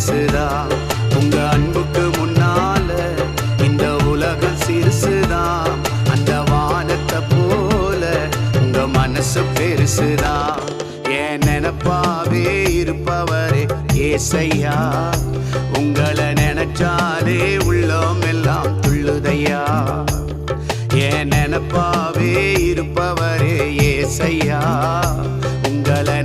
பெருசுதான். உங்க அன்புக்கு முன்னால இந்த உலகம் சிறுசுதான். அந்த வானத்தை போல உங்க மனசு பெருசுதான். என் நினைப்பாவே இருப்பவரே ஏசையா, உங்களை நினைச்சாலே உள்ளம் எல்லாம் துள்ளுதையா. என் நினைப்பாவே இருப்பவரே ஏசையா, உங்களை